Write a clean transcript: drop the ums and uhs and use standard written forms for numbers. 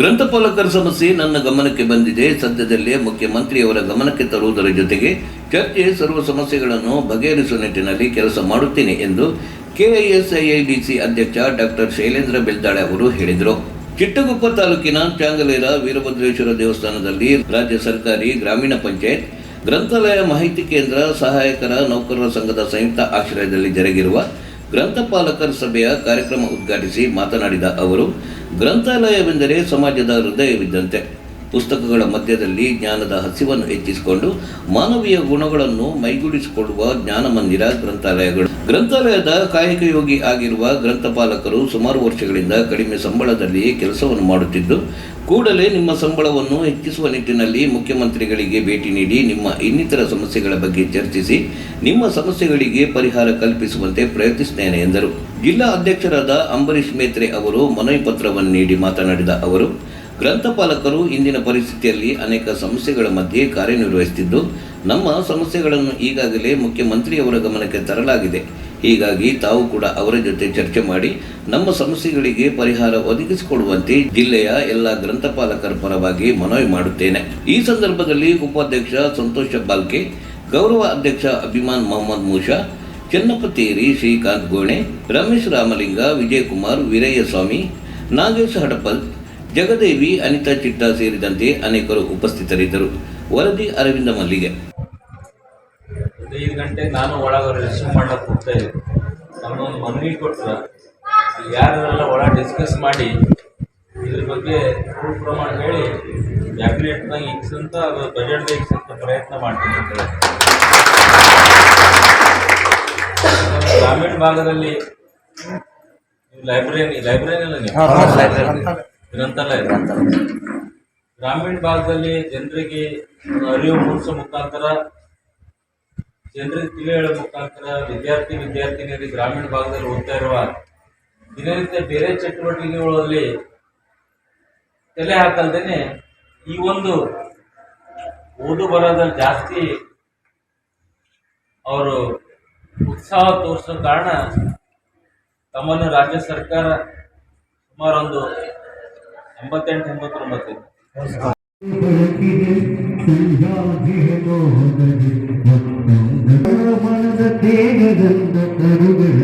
ಗ್ರಂಥಪಾಲಕರ ಸಮಸ್ಯೆ ನನ್ನ ಗಮನಕ್ಕೆ ಬಂದಿದೆ. ಸದ್ಯದಲ್ಲೇ ಮುಖ್ಯಮಂತ್ರಿಯವರ ಗಮನಕ್ಕೆ ತರುವುದರ ಜೊತೆಗೆ ಚರ್ಚೆ ಸರ್ವ ಸಮಸ್ಯೆಗಳನ್ನು ಬಗೆಹರಿಸುವ ನಿಟ್ಟಿನಲ್ಲಿ ಕೆಲಸ ಮಾಡುತ್ತೇನೆ ಎಂದು ಕೆಐಎಸ್ಐಐಡಿಸಿ ಅಧ್ಯಕ್ಷ ಡಾಕ್ಟರ್ ಶೈಲೇಂದ್ರ ಬೆಲ್ದಾಳೆ ಅವರು ಹೇಳಿದರು. ಚಿಟ್ಟಗುಪ್ಪ ತಾಲೂಕಿನ ಚಾಂಗಲೇರ ವೀರಭದ್ರೇಶ್ವರ ದೇವಸ್ಥಾನದಲ್ಲಿ ರಾಜ್ಯ ಸರ್ಕಾರಿ ಗ್ರಾಮೀಣ ಪಂಚಾಯತ್ ಗ್ರಂಥಾಲಯ ಮಾಹಿತಿ ಕೇಂದ್ರ ಸಹಾಯಕರ ನೌಕರರ ಸಂಘದ ಸಂಯುಕ್ತ ಆಶ್ರಯದಲ್ಲಿ ಜರುಗಿರುವ ಗ್ರಂಥಪಾಲಕರ ಸಭೆಯ ಕಾರ್ಯಕ್ರಮ ಉದ್ಘಾಟಿಸಿ ಮಾತನಾಡಿದ ಅವರು, ಗ್ರಂಥಾಲಯವೆಂದರೆ ಸಮಾಜದ ಹೃದಯವಿದ್ದಂತೆ. ಪುಸ್ತಕಗಳ ಮಧ್ಯದಲ್ಲಿ ಜ್ಞಾನದ ಹಸಿವನ್ನು ಹೆಚ್ಚಿಸಿಕೊಂಡು ಮಾನವೀಯ ಗುಣಗಳನ್ನು ಮೈಗೂಡಿಸಿಕೊಳ್ಳುವ ಜ್ಞಾನ ಮಂದಿರ ಗ್ರಂಥಾಲಯಗಳು. ಗ್ರಂಥಾಲಯದ ಕಾಯಕ ಯೋಗಿ ಆಗಿರುವ ಗ್ರಂಥಪಾಲಕರು ಸುಮಾರು ವರ್ಷಗಳಿಂದ ಕಡಿಮೆ ಸಂಬಳದಲ್ಲಿಯೇ ಕೆಲಸವನ್ನು ಮಾಡುತ್ತಿದ್ದು, ಕೂಡಲೇ ನಿಮ್ಮ ಸಂಬಳವನ್ನು ಹೆಚ್ಚಿಸುವ ನಿಟ್ಟಿನಲ್ಲಿ ಮುಖ್ಯಮಂತ್ರಿಗಳಿಗೆ ಭೇಟಿ ನೀಡಿ ನಿಮ್ಮ ಇನ್ನಿತರ ಸಮಸ್ಯೆಗಳ ಬಗ್ಗೆ ಚರ್ಚಿಸಿ ನಿಮ್ಮ ಸಮಸ್ಯೆಗಳಿಗೆ ಪರಿಹಾರ ಕಲ್ಪಿಸುವಂತೆ ಪ್ರಯತ್ನಿಸುತ್ತೇನೆ ಎಂದರು. ಜಿಲ್ಲಾ ಅಧ್ಯಕ್ಷರಾದ ಅಂಬರೀಶ್ ಮೇತ್ರೆ ಅವರು ಮನವಿ ಪತ್ರವನ್ನು ನೀಡಿ ಮಾತನಾಡಿದ ಅವರು, ಗ್ರಂಥಪಾಲಕರು ಇಂದಿನ ಪರಿಸ್ಥಿತಿಯಲ್ಲಿ ಅನೇಕ ಸಮಸ್ಯೆಗಳ ಮಧ್ಯೆ ಕಾರ್ಯನಿರ್ವಹಿಸುತ್ತಿದ್ದು, ನಮ್ಮ ಸಮಸ್ಯೆಗಳನ್ನು ಈಗಾಗಲೇ ಮುಖ್ಯಮಂತ್ರಿಯವರ ಗಮನಕ್ಕೆ ತರಲಾಗಿದೆ. ಹೀಗಾಗಿ ತಾವು ಕೂಡ ಅವರ ಜೊತೆ ಚರ್ಚೆ ಮಾಡಿ ನಮ್ಮ ಸಮಸ್ಯೆಗಳಿಗೆ ಪರಿಹಾರ ಒದಗಿಸಿಕೊಡುವಂತೆ ಜಿಲ್ಲೆಯ ಎಲ್ಲ ಗ್ರಂಥಪಾಲಕರ ಪರವಾಗಿ ಮನವಿ ಮಾಡುತ್ತೇನೆ. ಈ ಸಂದರ್ಭದಲ್ಲಿ ಉಪಾಧ್ಯಕ್ಷ ಸಂತೋಷ ಬಾಲ್ಕೆ, ಗೌರವ ಅಧ್ಯಕ್ಷ ಅಭಿಮಾನ್ ಮೊಹಮ್ಮದ್ ಮೂಷಾ, ಚೆನ್ನಪ್ಪ ತೇರಿ, ಶ್ರೀಕಾಂತ್ ಗೋಣೆ, ರಮೇಶ್ ರಾಮಲಿಂಗ, ವಿಜಯಕುಮಾರ್, ವೀರಯ್ಯ ಸ್ವಾಮಿ, ನಾಗೇಶ್ ಹಡಪಲ್, ಜಗದೇವಿ, ಅನಿತಾ ಚಿಟ್ಟ ಸೇರಿದಂತೆ ಅನೇಕರು ಉಪಸ್ಥಿತರಿದ್ದರು. ವರದಿ ಅರವಿಂದ ಮಲ್ಲಿಗೆ. 5 ಗಂಟೆಗೆ ನಾನು ಒಳಗೆ ರಿಸೀವ್ ಮಾಡಕ್ಕೆ ಹೋಗ್ತಾ ಇದ್ದೆ. ನಮ್ಮೊಂದು ಮನವಿ ಕೊಟ್ಟರೆ ಯಾರೆಲ್ಲ ಒಳಗೆ ಡಿಸ್ಕಸ್ ಮಾಡಿ ಇದ್ರ ಬಗ್ಗೆ ರೂಲ್ ಪ್ರಮಾಣ ಹೇಳಿ ಕ್ಯಾಬಿನೆಟ್ನಾಗ ಇಕ್ಸ್ ಅಂತ ಅದು ಬಜೆಟ್ದಾಗ ಇಕ್ಸ್ ಅಂತ ಪ್ರಯತ್ನ ಮಾಡ್ತೀನಿ ಅಂತ ಹೇಳಿ. ಗ್ರಾಮೀಣ ಭಾಗದಲ್ಲಿ ಗ್ರಂಥಾಲಯ ಗ್ರಾಮೀಣ ಭಾಗದಲ್ಲಿ ಜನರಿಗೆ ಅರಿವು ಮೂಡಿಸೋ ಮುಖಾಂತರ, ಜನರಿಗೆ ತಿಳಿ ಹೇಳೋ ಮುಖಾಂತರ ವಿದ್ಯಾರ್ಥಿನಿಯರಿಗೆ ಗ್ರಾಮೀಣ ಭಾಗದಲ್ಲಿ ಓದ್ತಾ ಇರುವ ದಿನನಿತ್ಯ ಬೇರೆ ಚಟುವಟಿಕೆಗಳಲ್ಲಿ ತಲೆ ಹಾಕಲ್ದೇನೆ ಈ ಒಂದು ಓದು ಬರೋದ್ರಲ್ಲಿ ಜಾಸ್ತಿ ಅವರು ಉತ್ಸಾಹ ತೋರಿಸೋ ಕಾರಣ ತಮ್ಮನ್ನು ರಾಜ್ಯ ಸರ್ಕಾರ ಸುಮಾರು ಒಂದು 88-89 ಮನದ ತೇಗದಂತ ಕರುಗಳ